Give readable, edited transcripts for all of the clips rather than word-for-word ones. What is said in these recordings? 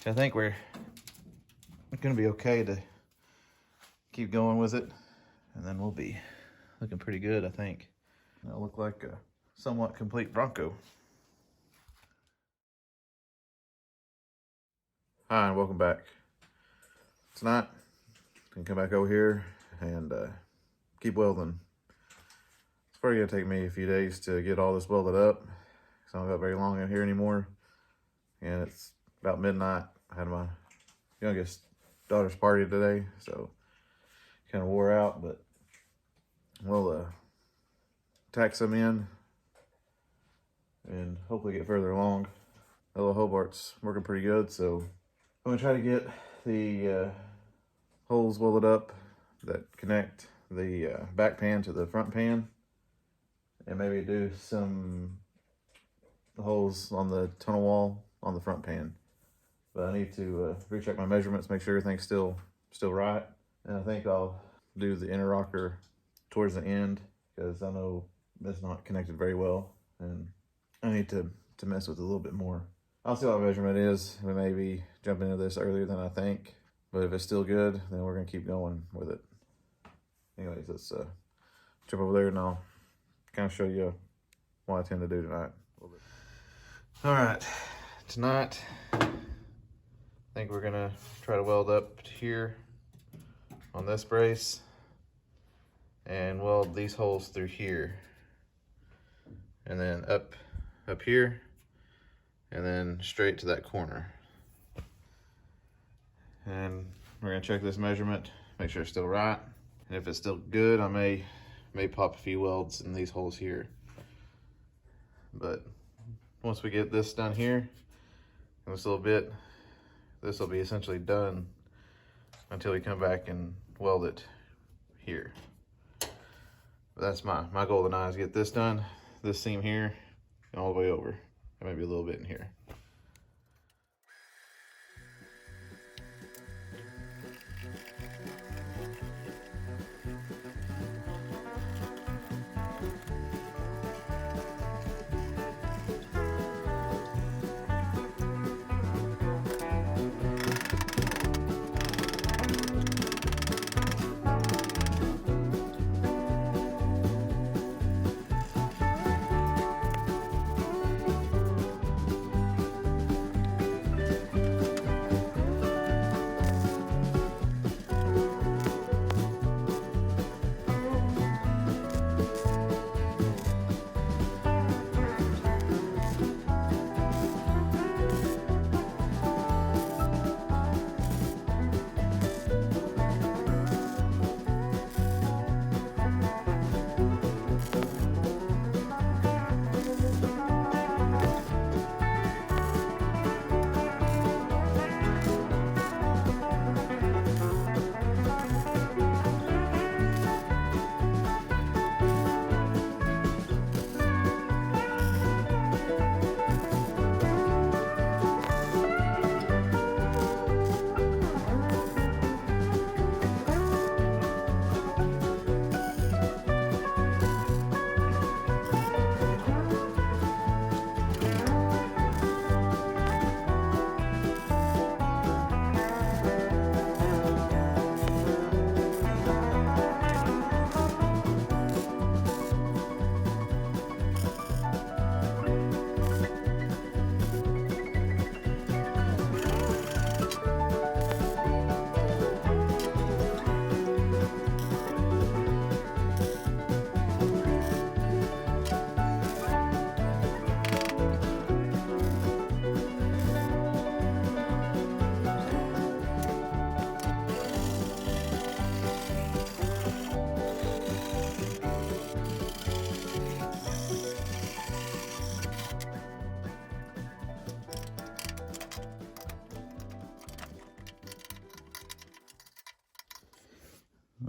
I think we're gonna be okay to keep going with it, and then we'll be looking pretty good, I think. It'll look like a somewhat complete Bronco. Hi, and welcome back. Tonight, I'm gonna come back over here and keep welding. It's probably gonna take me a few days to get all this welded up, because I don't got very long in here anymore. And it's about midnight. I had my youngest daughter's party today, so kind of wore out, but we'll tack some in and hopefully get further along. The little Hobart's working pretty good, so I'm gonna try to get the holes welded up that connect the back pan to the front pan, and maybe do some holes on the tunnel wall on the front pan. But I need to recheck my measurements, make sure everything's still right. And I think I'll do the inner rocker towards the end, because I know it's not connected very well, and I need to mess with it a little bit more. I'll see what my measurement is. We may be jumping into this earlier than I think, but if it's still good, then we're gonna keep going with it. Anyways, let's jump over there and I'll kind of show you what I tend to do tonight. All right, tonight, I think we're gonna try to weld up to here on this brace and weld these holes through here, and then up here, and then straight to that corner. And we're gonna check this measurement, make sure it's still right. And if it's still good, I may pop a few welds in these holes here. But once we get this done here, in this little bit, this will be essentially done until we come back and weld it here. But that's my goal tonight, is get this done, this seam here, and all the way over. And maybe a little bit in here.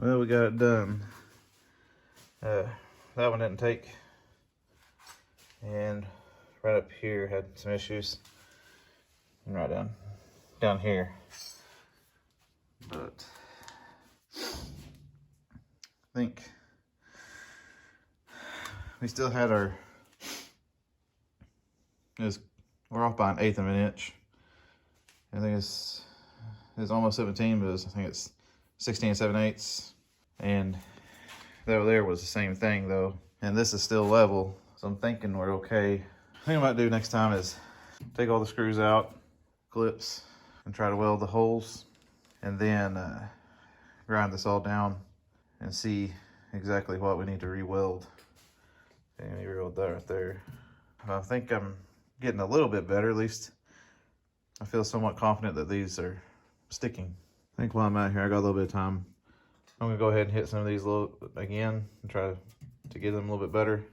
Well, we got it done. That one didn't take, and right up here had some issues, and right down here. But I think we still had we're off by 1/8 of an inch, I think it's almost 17, but I think it's 16 7/8. And that over there was the same thing though. And this is still level, so I'm thinking we're okay. The thing I might do next time is take all the screws out, clips, and try to weld the holes, and then grind this all down and see exactly what we need to re-weld. And you re-weld that right there. I think I'm getting a little bit better. At least I feel somewhat confident that these are sticking. I think while I'm out here, I got a little bit of time. I'm gonna go ahead and hit some of these again and try to get them a little bit better.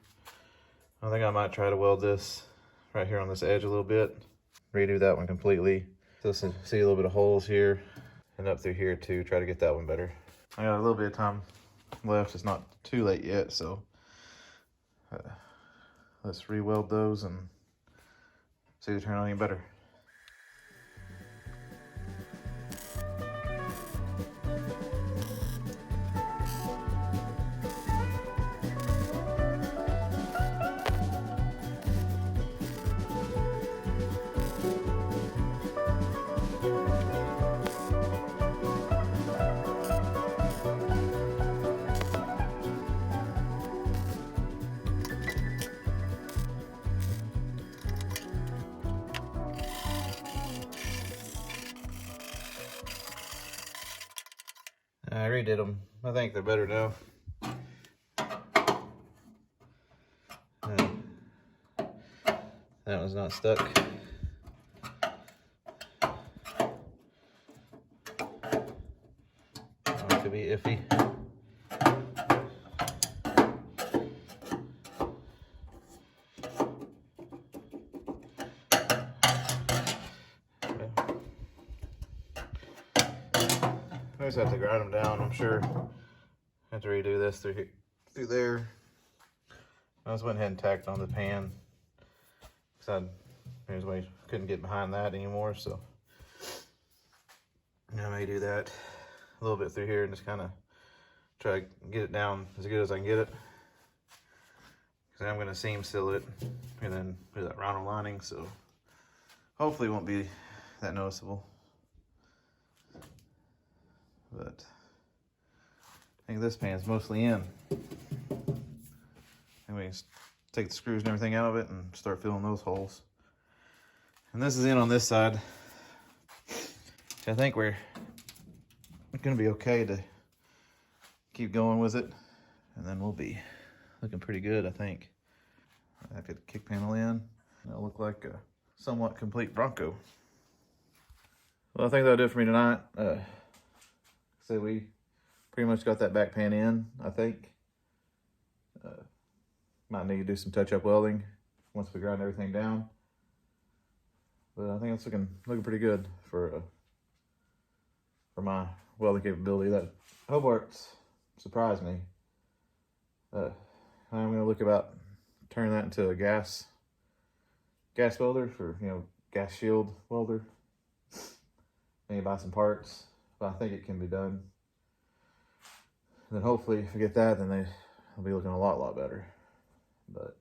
I think I might try to weld this right here on this edge a little bit. Redo that one completely. Just to see a little bit of holes here and up through here too. Try to get that one better. I got a little bit of time left. It's not too late yet, so let's re-weld those and see if they turn out any better. I redid them. I think they're better now. That one's not stuck. It could be iffy. I just have to grind them down, I'm sure. I have to redo this through there. I just went ahead and tacked on the pan because I couldn't get behind that anymore, so I may do that a little bit through here and just kind of try to get it down as good as I can get it. Because I'm going to seam seal it and then do that round lining, so hopefully it won't be that noticeable. But I think this pan's mostly in. And we can take the screws and everything out of it and start filling those holes. And this is in on this side. I think we're gonna be okay to keep going with it. And then we'll be looking pretty good, I think. I get the kick panel in. It'll look like a somewhat complete Bronco. Well, I think that'll do it for me tonight. So we pretty much got that back pan in, I think. Might need to do some touch-up welding once we grind everything down. But I think it's looking pretty good for my welding capability. That Hobart's surprised me. I'm gonna look about turning that into a gas welder for, gas shield welder. Maybe buy some parts. But I think it can be done. And then hopefully if we get that, then they'll be looking a lot better. But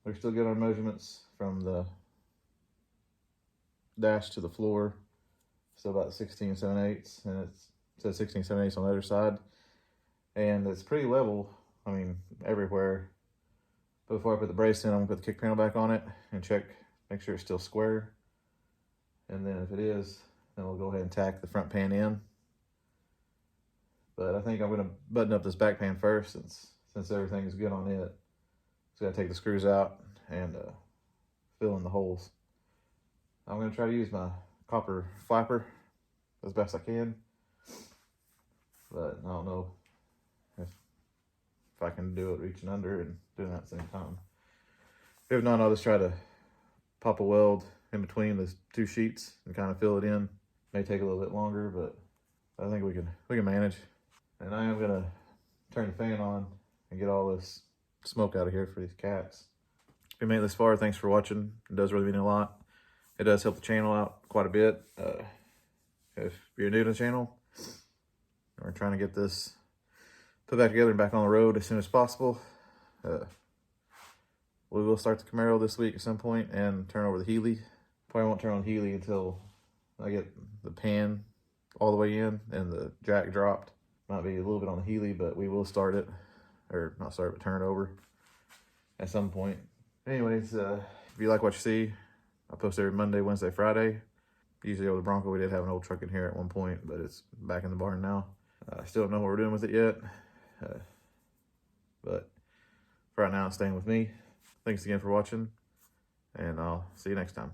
we're still good on measurements from the dash to the floor. Still about 16 7/8, and it says 16 7/8 on the other side. And it's pretty level, everywhere. But before I put the brace in, I'm gonna put the kick panel back on it and make sure it's still square. And then if it is, then we'll go ahead and tack the front pan in. But I think I'm gonna button up this back pan first since everything is good on it. So I gotta take the screws out and fill in the holes. I'm gonna try to use my copper flapper as best I can. But I don't know if I can do it reaching under and doing that at the same time. If not, I'll just try to pop a weld in between the two sheets and kind of fill it in. May take a little bit longer, but I think we can manage. And I am gonna turn the fan on and get all this smoke out of here for these cats. If you made it this far, thanks for watching. It does really mean a lot. It does help the channel out quite a bit. If you're new to the channel, we're trying to get this put back together and back on the road as soon as possible. We will start the Camaro this week at some point and turn over the Healy. Probably won't turn on Healy until I get the pan all the way in and the jack dropped. Might be a little bit on the Healy, but we will start it, or not start it, but turn it over at some point. Anyways, if you like what you see, I post every Monday, Wednesday, Friday. Usually over the Bronco, we did have an old truck in here at one point, but it's back in the barn now. I still don't know what we're doing with it yet, but for right now, it's staying with me. Thanks again for watching, and I'll see you next time.